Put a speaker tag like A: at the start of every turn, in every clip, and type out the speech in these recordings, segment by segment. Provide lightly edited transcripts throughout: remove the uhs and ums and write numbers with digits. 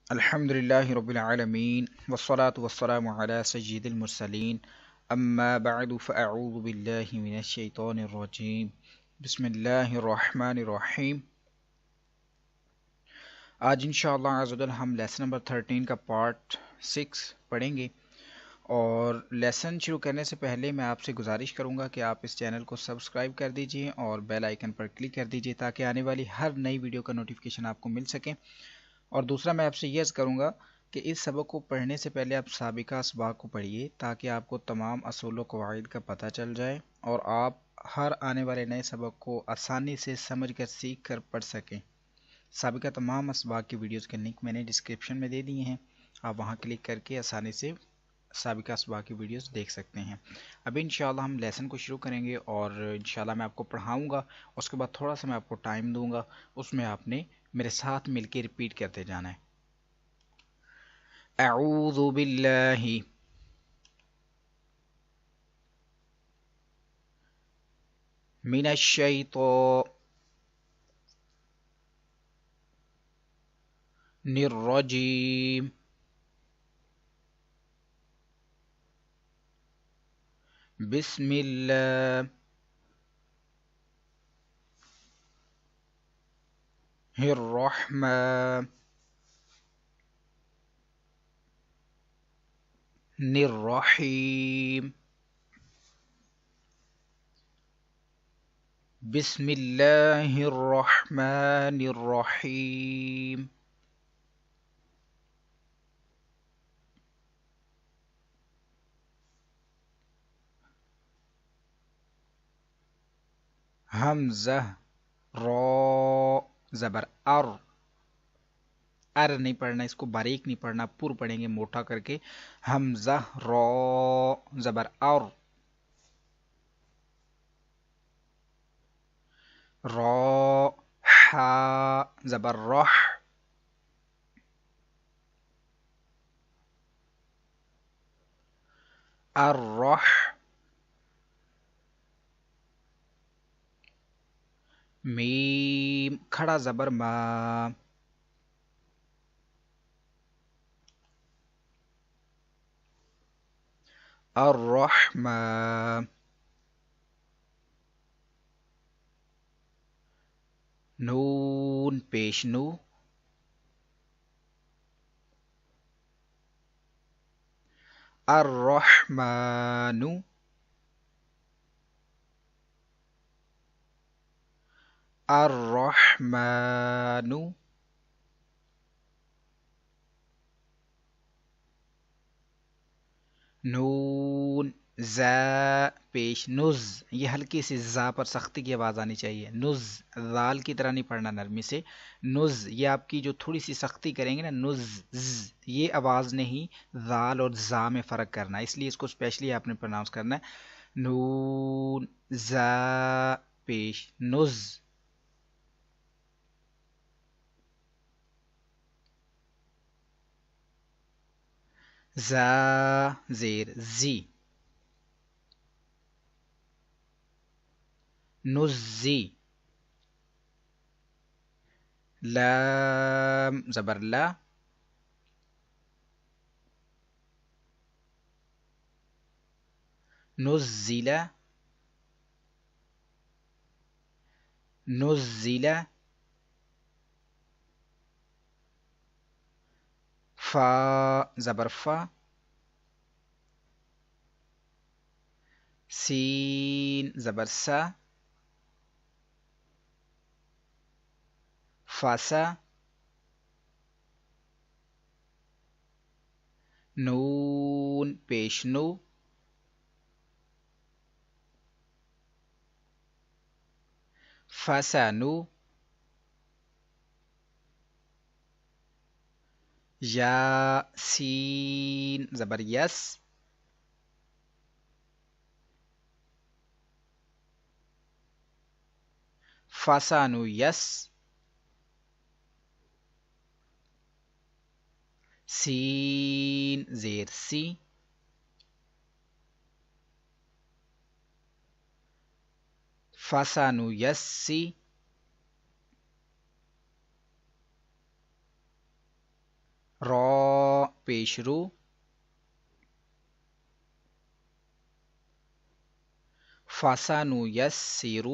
A: الحمدللہ رب العالمین والصلاة والسلام علی سید المرسلین اما بعد فاعوذ باللہ من الشیطان الرجیم بسم اللہ الرحمن الرحیم۔ آج انشاءاللہ عز و جل ہم لیسن نمبر 13 کا پارٹ 6 پڑھیں گے، اور لیسن شروع کرنے سے پہلے میں آپ سے گزارش کروں گا کہ آپ اس چینل کو سبسکرائب کر دیجئے اور بیل آئیکن پر کلک کر دیجئے تاکہ آنے والی ہر نئی ویڈیو کا نوٹیفیکیشن آپ کو مل سکے۔ اور دوسرا میں آپ سے یہ عرض کروں گا کہ اس سبق کو پڑھنے سے پہلے آپ سابقہ اسباق کو پڑھیے تاکہ آپ کو تمام اصول و قواعد کا پتہ چل جائے اور آپ ہر آنے والے نئے سبق کو آسانی سے سمجھ کر سیکھ کر پڑھ سکیں۔ سابقہ تمام اسباق کی ویڈیوز کے لنک میں نے ڈسکرپشن میں دے دیے ہیں، آپ وہاں کلک کر کے آسانی سے سابقہ اسباق کی ویڈیوز دیکھ سکتے ہیں۔ ابھی انشاءاللہ ہم لیسن کو شروع کریں گے اور انشاءاللہ میں آپ کو پڑھاؤں گا، اس کے بعد تھوڑا سا میں آپ کو ٹائم دوں گا، اس میں آپ نے میرے ساتھ مل کے ریپیٹ کرتے جانا ہے۔ اعوذ باللہ من الشیطان الرجیم بسم اللہ الرحمن الرحیم بسم اللہ الرحمن الرحیم۔ حمزہ را زبر ار نہیں پڑھنا، اس کو باریک نہیں پڑھنا، پر پڑھیں گے موٹا کر کے۔ حمزہ را زبر را حا زبر رح الرح میم کھڑا زبر ما الرحمن نون پیش نو الرحمن الرحمن نون زا پیش نز، یہ ہلکی سی زا پر سختی کی آواز آنی چاہیے، نز زال کی طرح نہیں پڑھنا نرمی سے، نز یہ آپ کی جو تھوڑی سی سختی کریں گے نا، نز یہ آواز نہیں، زال اور زا میں فرق کرنا ہے، اس لیے اس کو اسپیشلی آپ نے پروناؤنس کرنا ہے۔ نون زا پیش نز زا زیر زی نزی لام زبر لا نزل نزل فا زبر فا سین زبر سا فاسا نون پیش نو فسنو یا سین زبر یس فسنو یس سین زیر سی فسنو یسی را پیش رو، فسنیسر،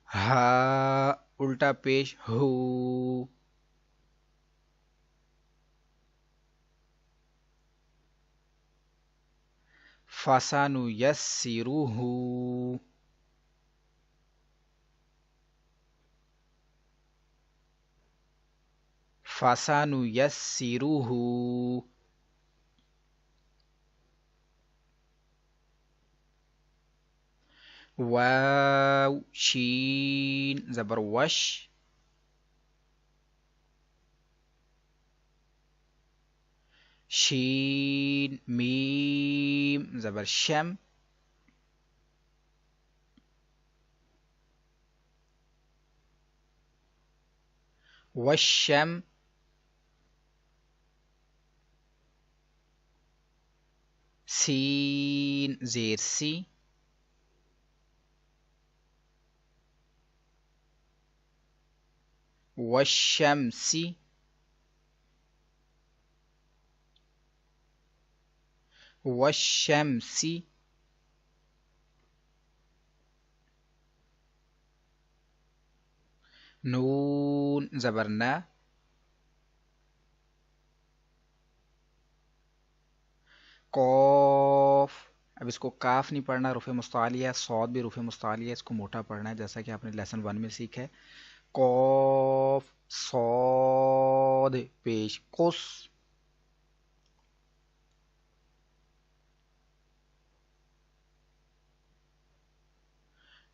A: ہا الٹا پیش ہو، فسنیسرہ، فسنیسرہ، واو شین زبر وش، شین میم زبر شم، والشم، سین زیر سی، والشمس، والشمس، نون زبر نا، قوف، اب اس کو کاف نہیں پڑھنا، رفع مستعلیہ، صاد بھی رفع مستعلیہ، اس کو موٹا پڑھنا ہے جیسا کہ آپ نے لیسن 1 میں سیکھا ہے. قوف صاد پیش قص،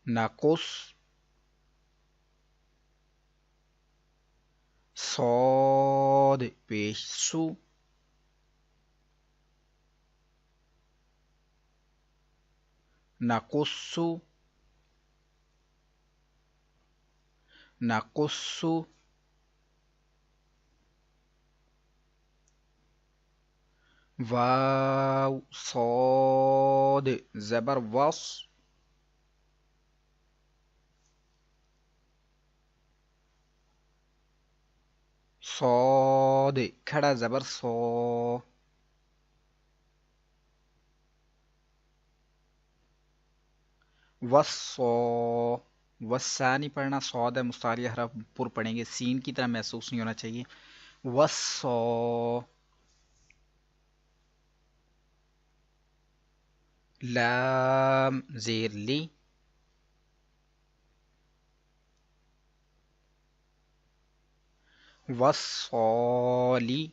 A: نقص، صاد پیش سو، نقص، نقص، واو صاد زبر وص، صاد کھڑا زبر سو، وصو، وسا نہیں پڑھنا، صاد ہے مستعلیہ حرف پر پڑھیں گے، سین کی طرح محسوس نہیں ہونا چاہیے. وصو، لام زیر لی، وصالی،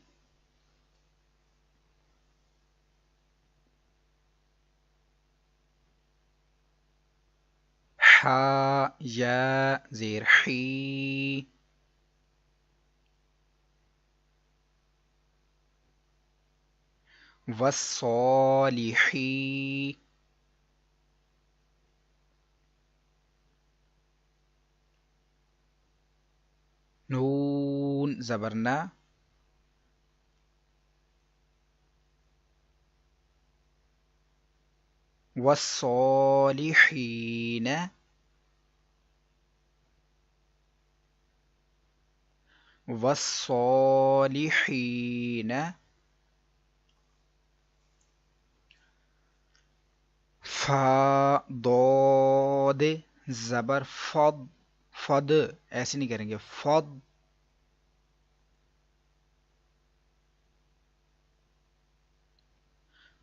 A: حا یا زیر حی، والصالحی، نون زبرنا، والصالحین، والصالحین، فا ضاد زبر فض، فض ایسے نہیں کریں گے، فض،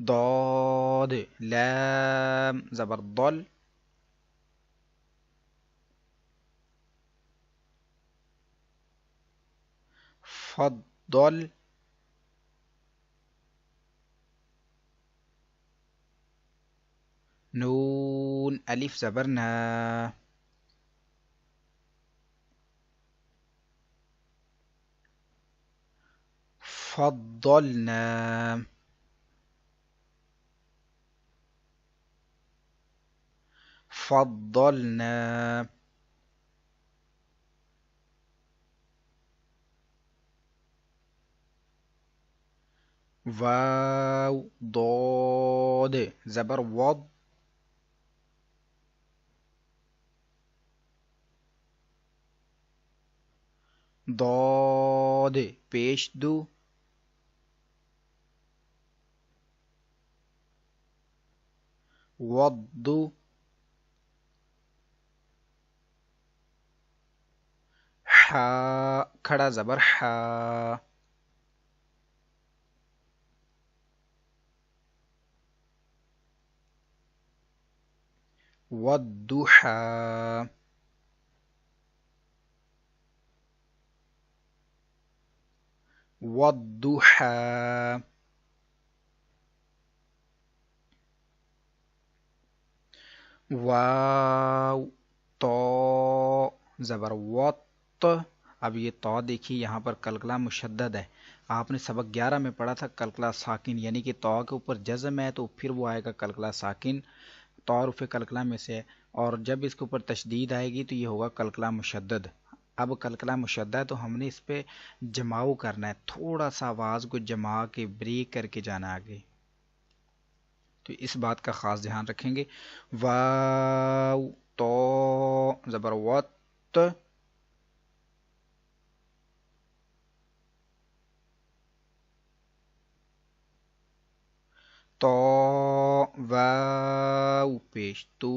A: ضاد لام زبر ضل، فضل، نون الف زبرنا، فضلنا، فضلنا، واو ضاد زبر وض، ضاد پیش دو، وض ح کھڑا زبر ح، والضحى والضحى واو تو زبر وط، اب یہ تو دیکھیے یہاں پر کلکلہ مشدد ہے، آپ نے سبق 11 میں پڑھا تھا کلکلہ ساکن، یعنی کہ تو کے اوپر جزم ہے تو پھر وہ آئے گا کلکلہ ساکن، تو حروف کلکلہ میں سے ہے، اور جب اس کے اوپر تشدید آئے گی تو یہ ہوگا کلکلہ مشدد۔ اب کلکلہ مشدد ہے تو ہم نے اس پہ جماؤ کرنا ہے، تھوڑا سا آواز کو جما کے بریک کر کے جانا آگے، تو اس بات کا خاص دھیان رکھیں گے۔ واو تو زبر وت، تو واو پیش تو،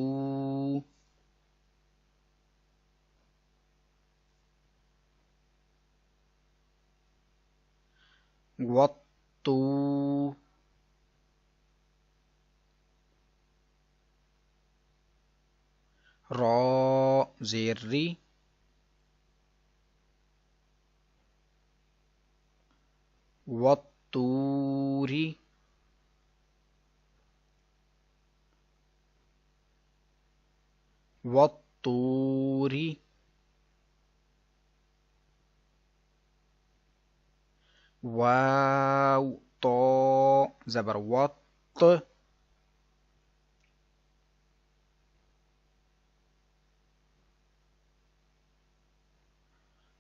A: وتو را زیر ری، والطوری والطوری واو تو زبر وط،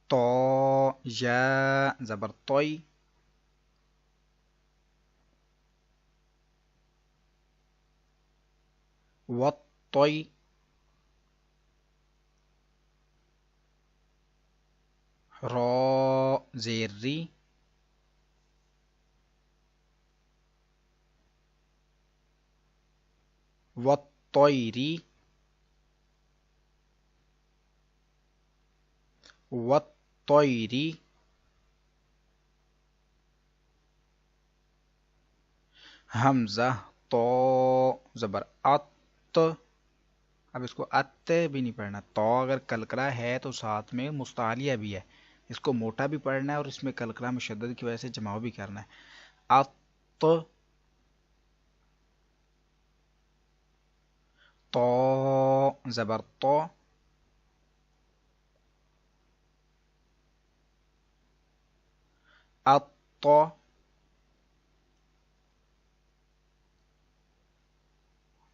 A: تو یا زبر طی، والطی را زیر ری، والطیری والطیری حمزہ تو زبر ات، اب اس کو ات بھی نہیں پڑھنا، تو اگر کلکلہ ہے تو ساتھ میں مستعلیہ بھی ہے، اس کو موٹا بھی پڑھنا ہے اور اس میں کلکلہ مشدد کی وجہ سے جماؤ بھی کرنا ہے۔ ات تو زبر تو، الط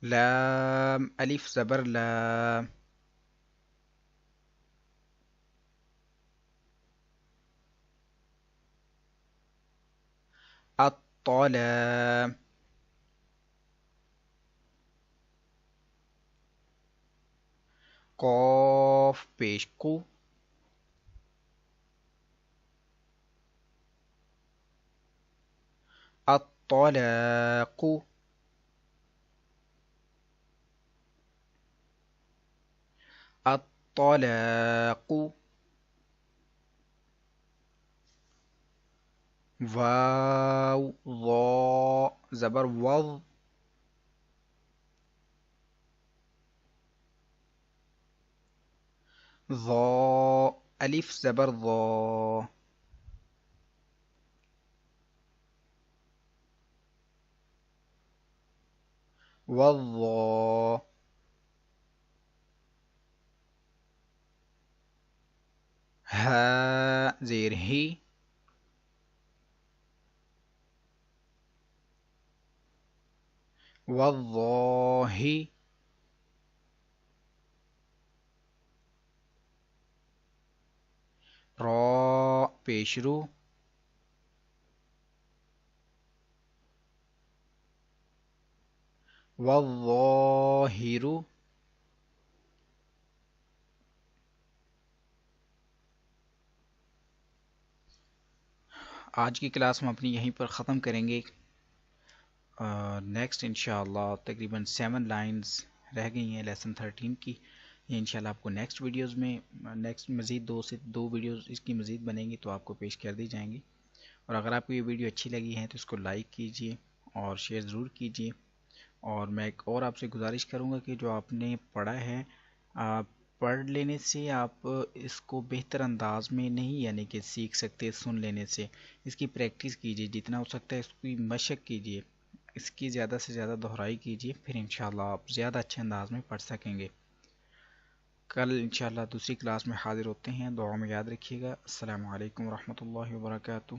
A: لام الف زبر لا، الطلا قاف پیش کو، الطلاق الطلاق واو ضا زبر وض، ضا الف زبر ضا، والضا ها زیر ہی، والضاہ را پیش رو، والظاہر آج کی کلاس ہم اپنی یہیں پر ختم کریں گے. نیکسٹ انشاءاللہ تقریباً 7 لائنز رہ گئی ہیں لیسن 13 کی. یہ انشاءاللہ آپ کو نیکسٹ ویڈیوز میں مزید 2 ویڈیوز اس کی مزید بنیں گی تو آپ کو پیش کر دی جائیں گی. اور اگر آپ کو یہ ویڈیو اچھی لگی ہے تو اس کو لائک کیجئے اور شیئر ضرور کیجئے. اور میں ایک اور آپ سے گزارش کروں گا کہ جو آپ نے پڑھا ہے پڑھ لینے سے آپ اس کو بہتر انداز میں نہیں یعنی کہ سیکھ سکتے سن لینے سے. اس کی پریکٹس کیجئے جتنا ہو سکتا ہے اس کی مشق کیجئے, اس کی زیادہ سے زیادہ دہرائی کیجئے, پھر انشاءاللہ آپ زیادہ اچھے انداز میں پڑھ سکیں گے. کل انشاءاللہ دوسری کلاس میں حاضر ہوتے ہیں. دعا میں یاد رکھیے گا. السلام علیکم ورحمۃ اللہ وبرکاتہ.